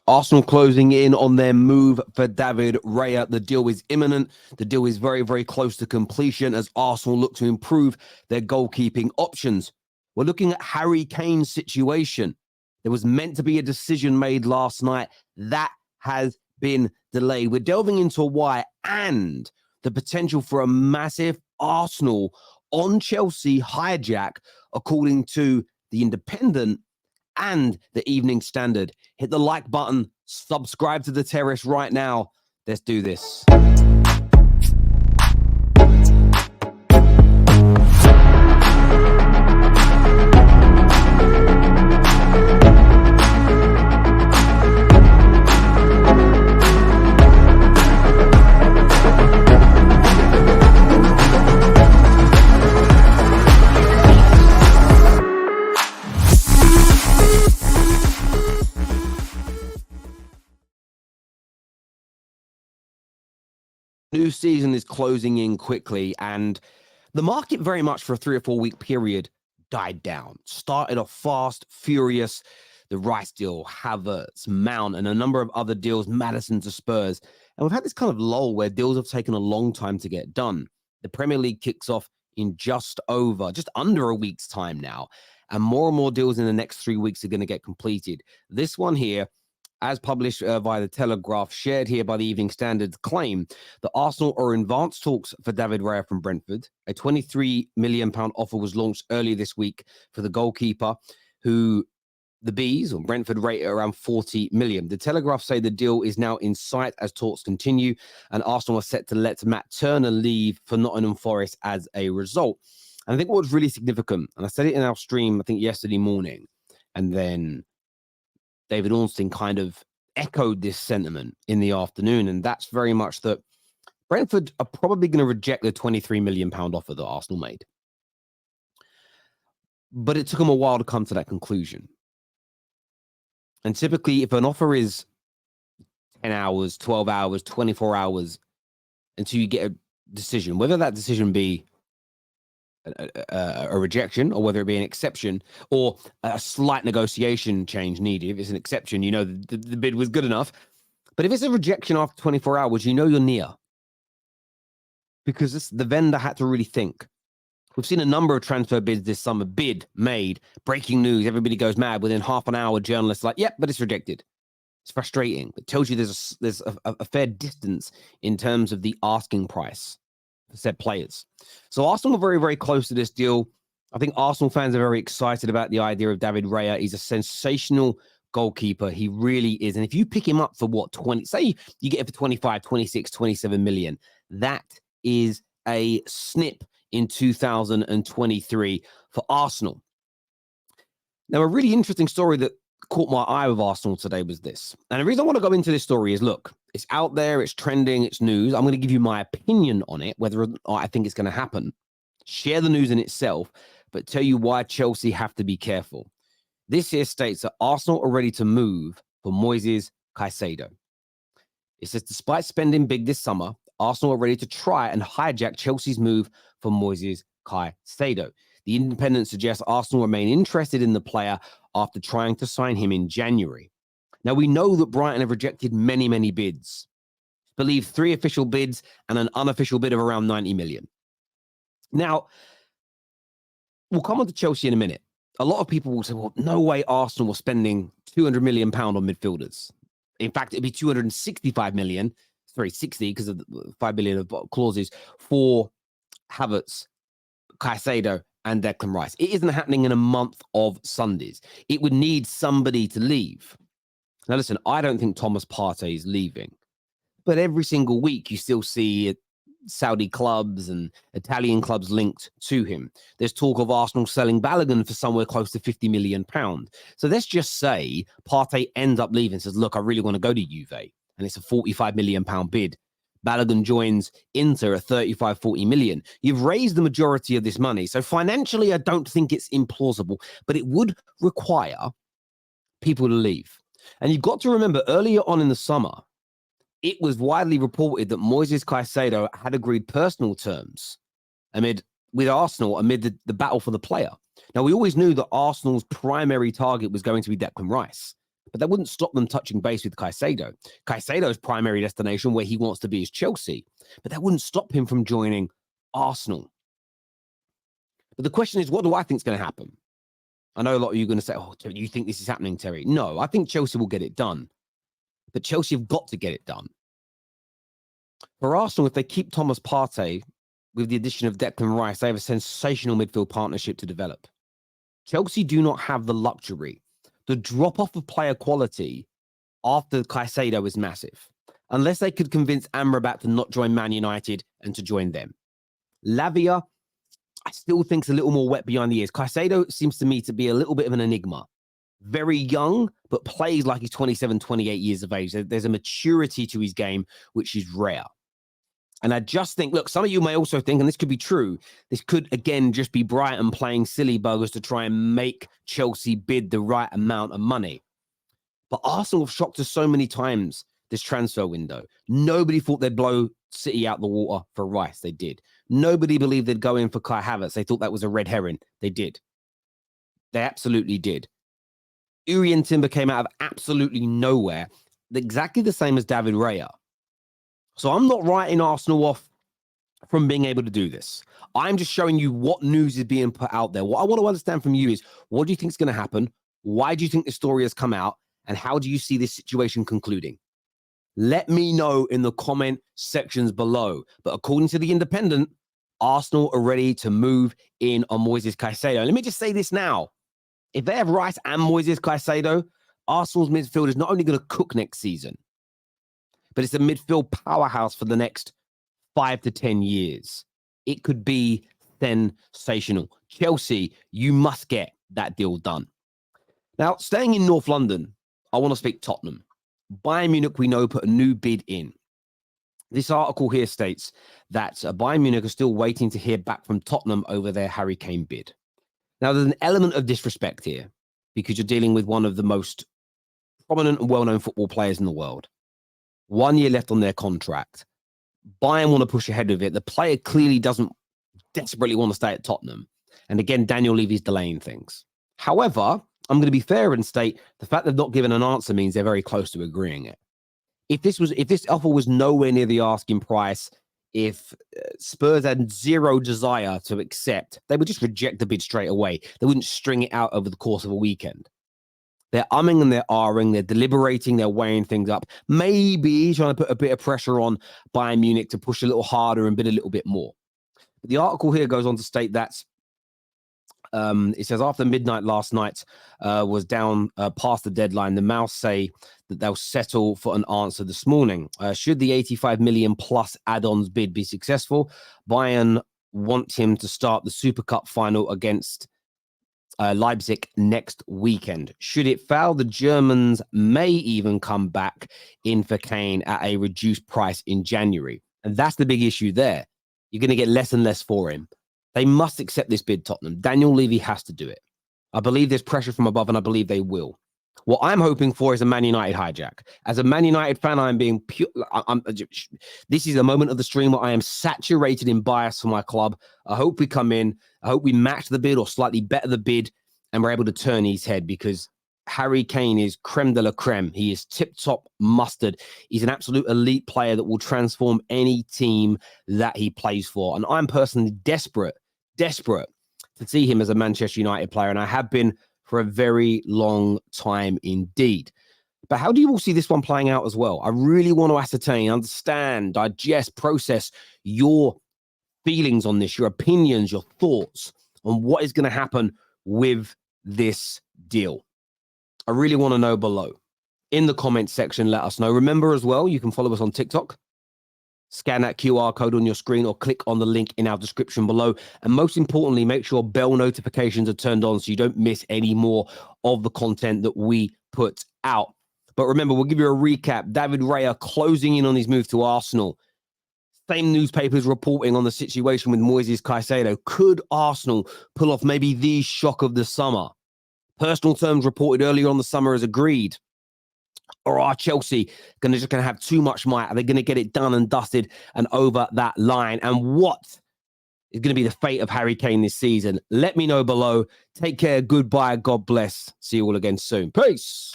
Arsenal closing in on their move for David Raya. The deal is imminent. The deal is very, very close to completion as Arsenal look to improve their goalkeeping options. We're looking at Harry Kane's situation. There was meant to be a decision made last night. That has been delayed. We're delving into why and the potential for a massive Arsenal on Chelsea hijack, according to the Independent and the Evening Standard. Hit the like button, subscribe to the Terrace right now. Let's do this. New season is closing in quickly, and the market very much for a 3 or 4 week period died down. Started off fast, furious. The Rice deal, Havertz, Mount, and a number of other deals, Maddison to Spurs. And we've had this kind of lull where deals have taken a long time to get done. The Premier League kicks off in just under a week's time now. And more deals in the next 3 weeks are going to get completed. This one here, as published via the Telegraph, shared here by the Evening Standard, claim that Arsenal are in advanced talks for David Raya from Brentford. A £23 million offer was launched earlier this week for the goalkeeper, who the Bees, or Brentford, rate around 40 million. The Telegraph say the deal is now in sight as talks continue, and Arsenal are set to let Matt Turner leave for Nottingham Forest as a result. And I think what's really significant, and I said it in our stream, I think yesterday morning, and then David Ornstein kind of echoed this sentiment in the afternoon, and that's very much that Brentford are probably going to reject the £23 million offer that Arsenal made. But it took them a while to come to that conclusion. And typically, if an offer is 10 hours, 12 hours, 24 hours until you get a decision, whether that decision be a rejection or whether it be an exception or a slight negotiation change needed. If it's an exception, you know the bid was good enough. But if it's a rejection after 24 hours, you know you're near. Because the vendor had to really think. We've seen a number of transfer bids this summer. Bid, made, breaking news. Everybody goes mad. Within half an hour, journalists are like, yep, but it's rejected. It's frustrating. It tells you there's a fair distance in terms of the asking price for said players. So Arsenal are very, very close to this deal. I think Arsenal fans are very excited about the idea of David Raya. He's a sensational goalkeeper. He really is. And if you pick him up for what, 20, say you get it for 25, 26, 27 million, that is a snip in 2023 for Arsenal. Now, a really interesting story that caught my eye with Arsenal today was this. And the reason I want to go into this story is, look, it's out there, it's trending, it's news. I'm going to give you my opinion on it, whether or not I think it's going to happen. Share the news in itself, but tell you why Chelsea have to be careful. This here states that Arsenal are ready to move for Moises Caicedo. It says, despite spending big this summer, Arsenal are ready to try and hijack Chelsea's move for Moises Caicedo. The Independent suggests Arsenal remain interested in the player after trying to sign him in January. Now, we know that Brighton have rejected many, many bids. I believe 3 official bids and an unofficial bid of around 90 million. Now, we'll come on to Chelsea in a minute. A lot of people will say, well, no way Arsenal was spending £200 million on midfielders. In fact, it'd be 265 million, sorry, 60 because of the 5 billion of clauses for Havertz, Caicedo, and Declan Rice. It isn't happening in a month of Sundays. It would need somebody to leave. Now, listen, I don't think Thomas Partey is leaving. But every single week, you still see Saudi clubs and Italian clubs linked to him. There's talk of Arsenal selling Balogun for somewhere close to £50 million. So let's just say Partey ends up leaving and says, look, I really want to go to Juve. And it's a £45 million bid. Balogun joins Inter at 35, 40 million. You've raised the majority of this money. So financially, I don't think it's implausible, but it would require people to leave. And you've got to remember, earlier on in the summer, it was widely reported that Moises Caicedo had agreed personal terms with Arsenal amid the battle for the player. Now, we always knew that Arsenal's primary target was going to be Declan Rice. But that wouldn't stop them touching base with Caicedo. Caicedo's primary destination, where he wants to be, is Chelsea. But that wouldn't stop him from joining Arsenal. But the question is, what do I think is going to happen? I know a lot of you are going to say, oh, you think this is happening, Terry? No, I think Chelsea will get it done. But Chelsea have got to get it done. For Arsenal, if they keep Thomas Partey with the addition of Declan Rice, they have a sensational midfield partnership to develop. Chelsea do not have the luxury. The drop-off of player quality after Caicedo is massive, unless they could convince Amrabat to not join Man United and to join them. Lavia, I still think, is a little more wet behind the ears. Caicedo seems to me to be a little bit of an enigma. Very young, but plays like he's 27, 28 years of age. There's a maturity to his game, which is rare. And I just think, look, some of you may also think, and this could be true, this could, again, just be Brighton playing silly buggers to try and make Chelsea bid the right amount of money. But Arsenal have shocked us so many times this transfer window. Nobody thought they'd blow City out the water for Rice. They did. Nobody believed they'd go in for Kai Havertz. They thought that was a red herring. They did. They absolutely did. Urian Timber came out of absolutely nowhere, exactly the same as David Raya. So I'm not writing Arsenal off from being able to do this. I'm just showing you what news is being put out there. What I want to understand from you is, what do you think is going to happen? Why do you think the story has come out? And how do you see this situation concluding? Let me know in the comment sections below. But according to The Independent, Arsenal are ready to move in on Moises Caicedo. Let me just say this now. If they have Rice and Moises Caicedo, Arsenal's midfield is not only going to cook next season, but it's a midfield powerhouse for the next 5 to 10 years. It could be sensational. Chelsea, you must get that deal done. Now, staying in North London, I want to speak Tottenham. Bayern Munich, we know, put a new bid in. This article here states that Bayern Munich are still waiting to hear back from Tottenham over their Harry Kane bid. Now, there's an element of disrespect here because you're dealing with one of the most prominent and well-known football players in the world. 1 year left on their contract. Bayern want to push ahead with it. The player clearly doesn't desperately want to stay at Tottenham. And again, Daniel Levy's delaying things. However, I'm going to be fair and state the fact they've not given an answer means they're very close to agreeing it. If this offer was nowhere near the asking price, if Spurs had zero desire to accept, they would just reject the bid straight away. They wouldn't string it out over the course of a weekend. They're umming and they're ahhing, they're deliberating, they're weighing things up. Maybe trying to put a bit of pressure on Bayern Munich to push a little harder and bid a little bit more. But the article here goes on to state that it says after midnight last night was down past the deadline, the Mouse say that they'll settle for an answer this morning. Should the 85 million plus add-ons bid be successful, Bayern want him to start the Super Cup final against Leipzig next weekend. Should it fail, the Germans may even come back in for Kane at a reduced price in January. And that's the big issue there. You're going to get less and less for him. They must accept this bid, Tottenham. Daniel Levy has to do it. I believe there's pressure from above, and I believe they will. What I'm hoping for is a Man United hijack. As a Man United fan, I'm being pure. This is a moment of the stream where I am saturated in bias for my club. I hope we come in. I hope we match the bid or slightly better the bid, and we're able to turn his head, because Harry Kane is creme de la creme. He is tip-top mustard. He's an absolute elite player that will transform any team that he plays for. And I'm personally desperate to see him as a Manchester United player, and I have been for a very long time indeed. But how do you all see this one playing out as well? I really want to ascertain, understand, digest, process your feelings on this, your opinions, your thoughts on what is going to happen with this deal. I really want to know below. In the comments section, let us know. Remember as well, you can follow us on TikTok. Scan that QR code on your screen or click on the link in our description below. And most importantly, make sure bell notifications are turned on so you don't miss any more of the content that we put out. But remember, we'll give you a recap. David Raya closing in on his move to Arsenal. Same newspapers reporting on the situation with Moises Caicedo. Could Arsenal pull off maybe the shock of the summer? Personal terms reported earlier on the summer as agreed. Or are Chelsea going to have too much might? Are they going to get it done and dusted and over that line? And what is going to be the fate of Harry Kane this season? Let me know below. Take care. Goodbye. God bless. See you all again soon. Peace.